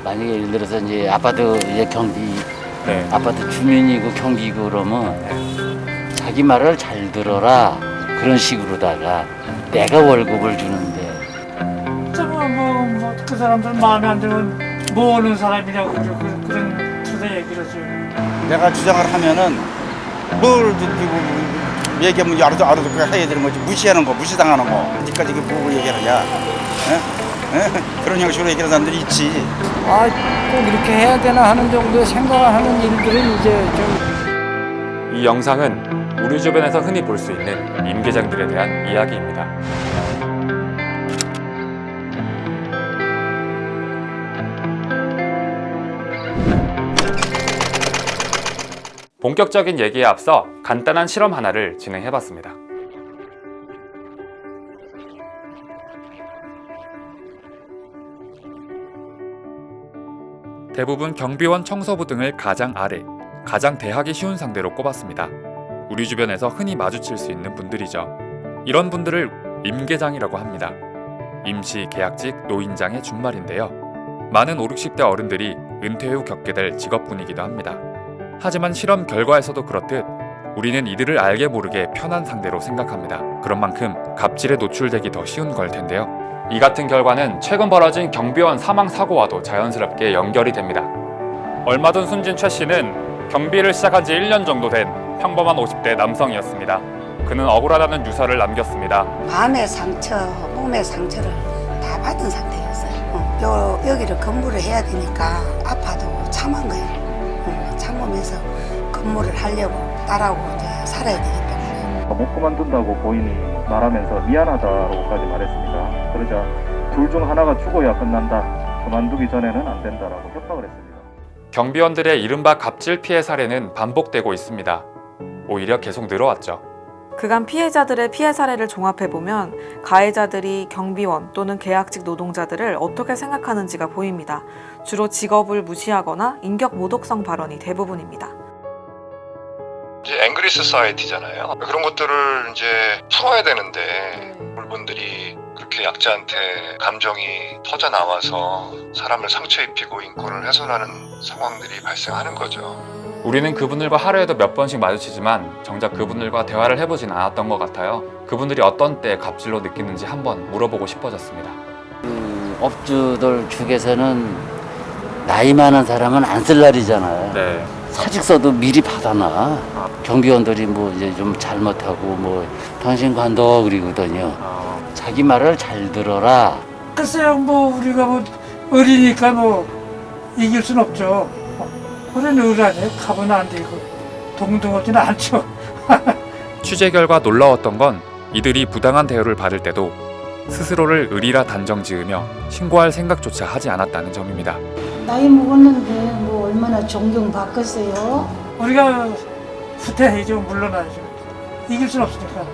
만약에 예를 들어서 이제 아파트 이제 경비 네. 아파트 주민이고 경기고 그러면 자기 말을 잘 들어라 그런 식으로다가 내가 월급을 주는데 그 사람들 마음에 안 들면 모으는 사람이라고 그런 투서 얘기를 해줘요. 내가 주장을 하면은 뭘 얘기하면 알아도 그냥 해야 되는 거지. 무시하는 거, 무시당하는 거. 어디까지 이게 보고 얘기를 하냐. 그런 형식으로 얘기하는 사람들이 있지. 꼭 이렇게 해야 되나 하는 정도의 생각을 하는 일들은 이제 좀. 이 영상은 우리 주변에서 흔히 볼 수 있는 임계장들에 대한 이야기입니다. 본격적인 얘기에 앞서 간단한 실험 하나를 진행해봤습니다. 대부분 경비원, 청소부 등을 가장 아래, 가장 대하기 쉬운 상대로 꼽았습니다. 우리 주변에서 흔히 마주칠 수 있는 분들이죠. 이런 분들을 임계장이라고 합니다. 임시, 계약직, 노인장의 준말인데요. 많은 5, 60대 어른들이 은퇴 후 겪게 될 직업군이기도 합니다. 하지만 실험 결과에서도 그렇듯 우리는 이들을 알게 모르게 편한 상대로 생각합니다. 그런 만큼 갑질에 노출되기 더 쉬운 걸 텐데요. 이 같은 결과는 최근 벌어진 경비원 사망 사고와도 자연스럽게 연결이 됩니다. 얼마 전 숨진 최 씨는 경비를 시작한 지 1년 정도 된 평범한 50대 남성이었습니다. 그는 억울하다는 유서를 남겼습니다. 마음의 상처, 몸의 상처를 다 받은 상태였어요. 여기를 근무를 해야 되니까 아파도 참은 거예요. 참으면서 근무를 하려고 딸하고 이제 살아야 되기 때문에. 못 그만둔다고 고인이 말하면서 미안하다고까지 말했습니다. 그러자 둘 중 하나가 죽어야 끝난다. 그만두기 전에는 안 된다라고 협박을 했습니다. 경비원들의 이른바 갑질 피해 사례는 반복되고 있습니다. 오히려 계속 늘어왔죠. 그간 피해자들의 피해 사례를 종합해보면 가해자들이 경비원 또는 계약직 노동자들을 어떻게 생각하는지가 보입니다. 주로 직업을 무시하거나 인격 모독성 발언이 대부분입니다. 이제 앵그리 소사이어티잖아요. 그런 것들을 이제 풀어야 되는데 물건들이 그렇게 약자한테 감정이 터져 나와서 사람을 상처 입히고 인권을 훼손하는 상황들이 발생하는 거죠. 우리는 그분들과 하루에도 몇 번씩 마주치지만 정작 그분들과 대화를 해보진 않았던 것 같아요. 그분들이 어떤 때 갑질로 느끼는지 한번 물어보고 싶어졌습니다. 업주들 중에서는 나이 많은 사람은 안 쓸 날이잖아요. 네. 사직서도 미리 받아놔. 경비원들이 뭐 이제 좀 잘못하고 뭐 당신 관둬 그러거든요. 자기 말을 잘 들어라. 글쎄요, 우리가 어리니까 이길 순 없죠. 그런 의라네. 가면 안 되고 동등하지는 않죠. 취재 결과 놀라웠던 건 이들이 부당한 대우를 받을 때도 스스로를 의리라 단정 지으며 신고할 생각조차 하지 않았다는 점입니다. 나이 먹었는데 얼마나 존경받겠어요? 우리가 후퇴해야죠. 물러나야죠. 이길 순 없으니까.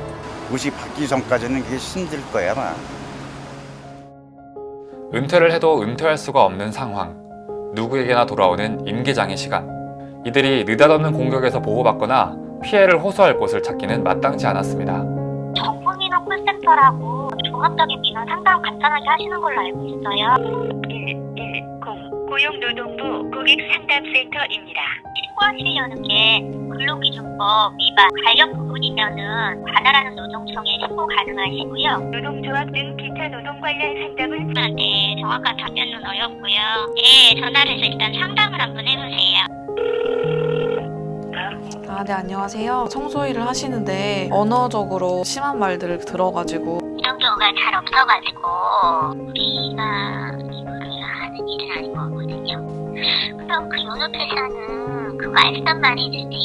의식 받기 전까지는 그게 힘들 거야 아마. 은퇴를 해도 은퇴할 수가 없는 상황. 누구에게나 돌아오는 임계장의 시간. 이들이 느닷없는 공격에서 보호받거나 피해를 호소할 곳을 찾기는 마땅치 않았습니다. 전국민원 콜센터라고 종합적인 민원 상담 간단하게 하시는 걸로 알고 있어요. 110 고용노동부 고객상담센터입니다. 신고하시려는 게 근로기준법 위반, 관련 부분이면은 관할하는 노동청에 신고 가능하시고요. 노동조합 등 기타 노동 관련 상담은 네, 정확한 답변은 어렵고요. 네, 전화를 해서 일단 상담을 한번 해보세요. 네, 안녕하세요. 청소 일을 하시는데 언어적으로 심한 말들을 들어가지고 이런 경우가 잘 없어가지고 우리가 하는 일은 아닌 거거든요. 그럼 그 용역회사는 그 말단 말이든지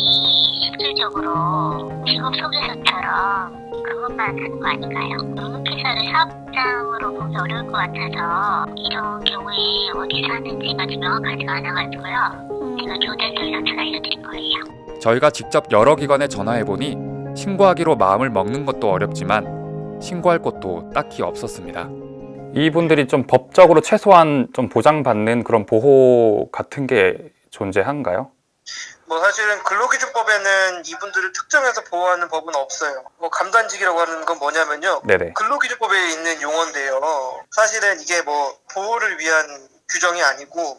실질적으로 직업 소개서처럼 그것만 하는 거 아닌가요? 용역회사를 사업장으로 보기 어려울 것 같아서 이런 경우에 어디 사는지가 좀 명확하지가 않아가지고요. 제가 교대들이랑 전화 알려드릴 거예요. 저희가 직접 여러 기관에 전화해보니 신고하기로 마음을 먹는 것도 어렵지만 신고할 곳도 딱히 없었습니다. 이분들이 좀 법적으로 최소한 좀 보장받는 그런 보호 같은 게 존재한가요? 사실은 근로기준법에는 이분들을 특정해서 보호하는 법은 없어요. 감단직이라고 하는 건 뭐냐면요. 네네. 근로기준법에 있는 용어인데요. 사실은 이게 보호를 위한 규정이 아니고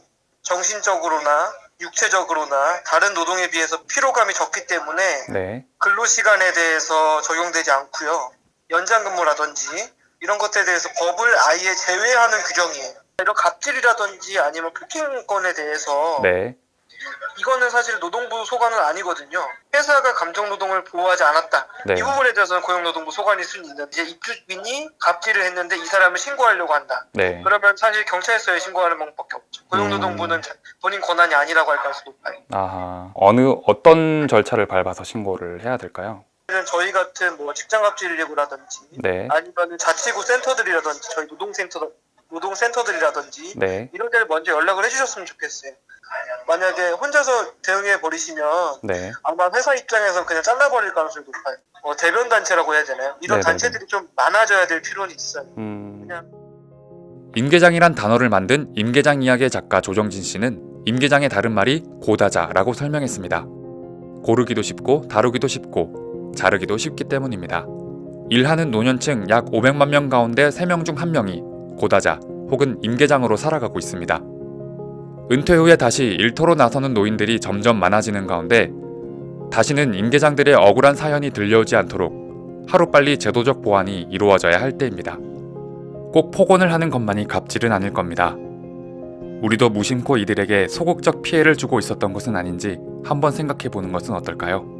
정신적으로나 육체적으로나 다른 노동에 비해서 피로감이 적기 때문에 네. 근로시간에 대해서 적용되지 않고요. 연장근무라든지 이런 것에 대해서 법을 아예 제외하는 규정이에요. 이런 갑질이라든지 아니면 폭행건에 대해서 네. 이거는 사실 노동부 소관은 아니거든요. 회사가 감정노동을 보호하지 않았다. 네. 이 부분에 대해서는 고용노동부 소관일 수는 있는데 이제 입주민이 갑질을 했는데 이 사람을 신고하려고 한다. 네. 그러면 사실 경찰서에 신고하는 방법밖에 없죠. 고용노동부는 본인 권한이 아니라고 할 가능성이 높아요. 아하. 어떤 절차를 밟아서 신고를 해야 될까요? 저희 같은 뭐 직장 갑질 119라든지 네. 아니면 자치구 센터들이라든지 저희 노동센터들이라든지 네. 이런 데를 먼저 연락을 해주셨으면 좋겠어요. 만약에 혼자서 대응해 버리시면 네. 아마 회사 입장에서 그냥 잘라버릴 가능성이 높아요. 대변 단체라고 해야 되나요? 이런 네네네. 단체들이 좀 많아져야 될 필요는 있어요. 임계장이란 단어를 만든 임계장 이야기의 작가 조정진 씨는 임계장의 다른 말이 고다자라고 설명했습니다. 고르기도 쉽고 다루기도 쉽고 자르기도 쉽기 때문입니다. 일하는 노년층 약 500만 명 가운데 3명 중 1명이 고다자 혹은 임계장으로 살아가고 있습니다. 은퇴 후에 다시 일터로 나서는 노인들이 점점 많아지는 가운데 다시는 임계장들의 억울한 사연이 들려오지 않도록 하루빨리 제도적 보완이 이루어져야 할 때입니다. 꼭 폭언을 하는 것만이 갑질은 아닐 겁니다. 우리도 무심코 이들에게 소극적 피해를 주고 있었던 것은 아닌지 한번 생각해 보는 것은 어떨까요?